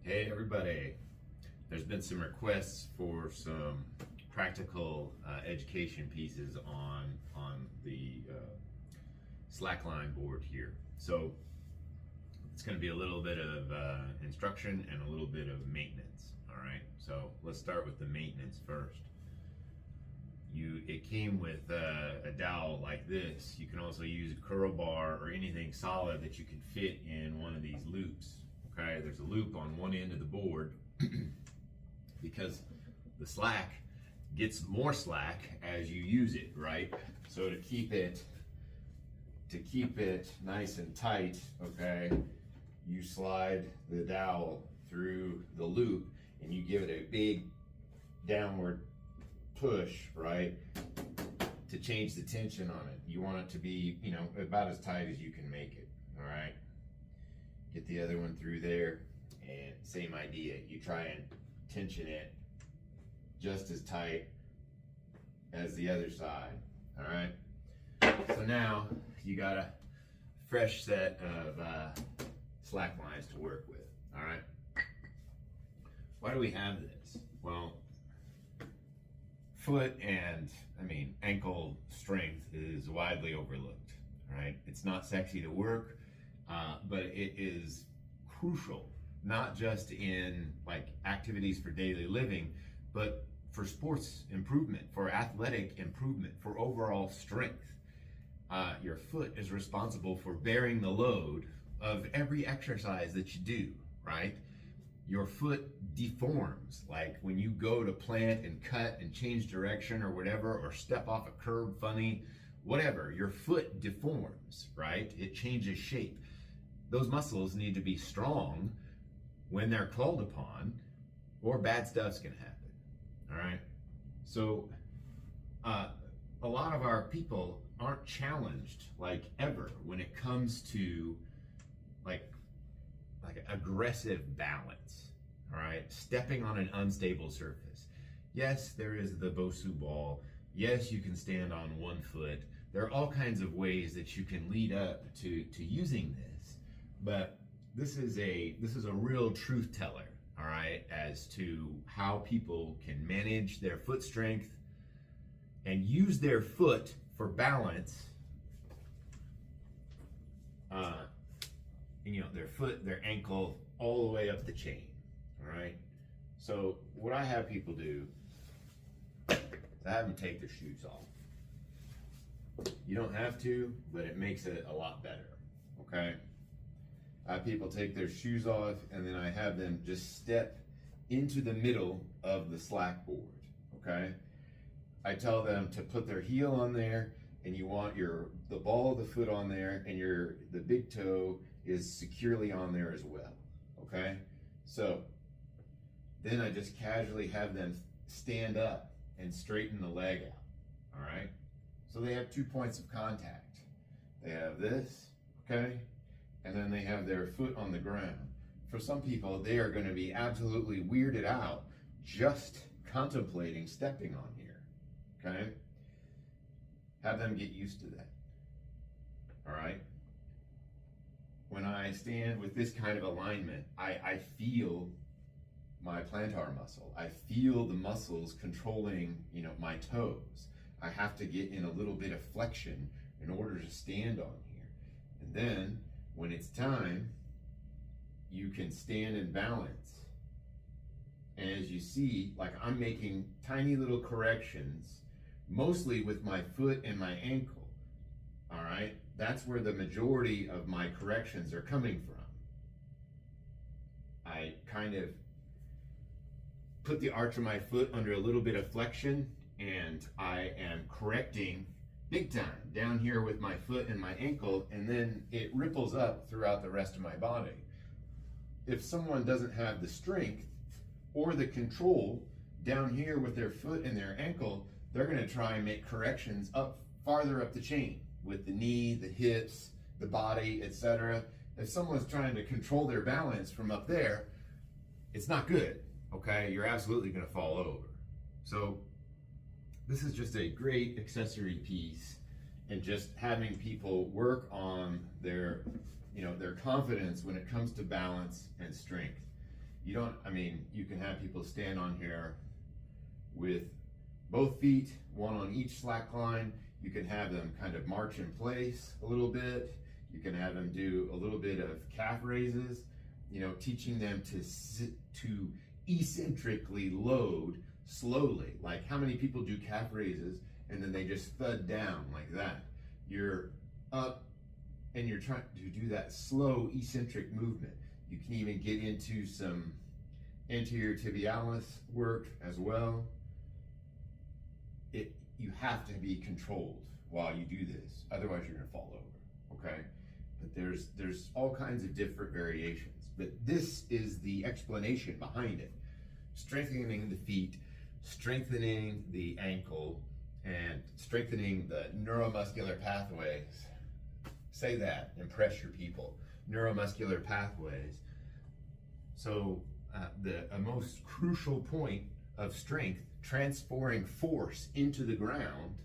Hey everybody, there's been some requests for some practical education pieces on the slackline board here. So it's going to be a little bit of instruction and a little bit of maintenance. All right, so let's start with the maintenance first. It came with a dowel like this. You can also use a curl bar or anything solid that you can fit in one of these loops. Okay, there's a loop on one end of the board because the slack gets more slack as you use it, right? So to keep it nice and tight, okay, you slide the dowel through the loop and you give it a big downward push, right, to change the tension on it. You want it to be, about as tight as you can make it, all right? Get the other one through there, and same idea. You try and tension it just as tight as the other side, all right? So now you got a fresh set of slack lines to work with, all right? Why do we have this? Well, foot and, ankle strength is widely overlooked, all right? It's not sexy to work, but it is crucial, not just in like activities for daily living, but for sports improvement, for athletic improvement, for overall strength. Your foot is responsible for bearing the load of every exercise that you do, right? Your foot deforms, like when you go to plant and cut and change direction or whatever, or step off a curb funny, whatever, your foot deforms, right? It changes shape. Those muscles need to be strong when they're called upon, or bad stuff's gonna happen, all right? So a lot of our people aren't challenged like ever when it comes to like aggressive balance, all right? Stepping on an unstable surface. Yes, there is the Bosu ball. Yes, you can stand on one foot. There are all kinds of ways that you can lead up to using this, but this is a real truth teller, all right, as to how people can manage their foot strength and use their foot for balance. Their foot, their ankle, all the way up the chain, all right? So what I have people do is I have them take their shoes off. You don't have to, but it makes it a lot better, okay? I have people take their shoes off, and then I have them just step into the middle of the slack board, okay? I tell them to put their heel on there, and you want the ball of the foot on there, and the big toe is securely on there as well, okay? So then I just casually have them stand up and straighten the leg out, all right? So they have 2 points of contact. They have this, okay? And then they have their foot on the ground. For some people, they are going to be absolutely weirded out just contemplating stepping on here, okay? Have them get used to that, all right? When I stand with this kind of alignment, I feel my plantar muscle. I feel the muscles controlling, my toes. I have to get in a little bit of flexion in order to stand on here. And then when it's time, you can stand in balance. And as you see, like I'm making tiny little corrections, mostly with my foot and my ankle, all right? That's where the majority of my corrections are coming from. I kind of put the arch of my foot under a little bit of flexion, and I am correcting big time down here with my foot and my ankle, and then it ripples up throughout the rest of my body. If someone doesn't have the strength or the control down here with their foot and their ankle, they're gonna try and make corrections farther up the chain with the knee, the hips, the body, etc. If someone's trying to control their balance from up there, it's not good, okay? You're absolutely gonna fall over. So this is just a great accessory piece, and just having people work on their confidence when it comes to balance and strength. I mean, you can have people stand on here with both feet, one on each slack line. You can have them kind of march in place a little bit. You can have them do a little bit of calf raises, you know, teaching them to eccentrically load slowly. Like, how many people do calf raises and then they just thud down like that? You're up and you're trying to do that slow eccentric movement. You can even get into some anterior tibialis work as well. You have to be controlled while you do this, otherwise you're gonna fall over, okay? But there's all kinds of different variations, but this is the explanation behind it. Strengthening the feet, strengthening the ankle, and strengthening the neuromuscular pathways. Say that, impress your people. Neuromuscular pathways. So a most crucial point of strength, transferring force into the ground,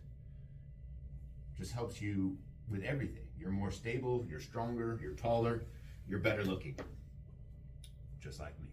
just helps you with everything. You're more stable, you're stronger, you're taller, you're better looking, just like me.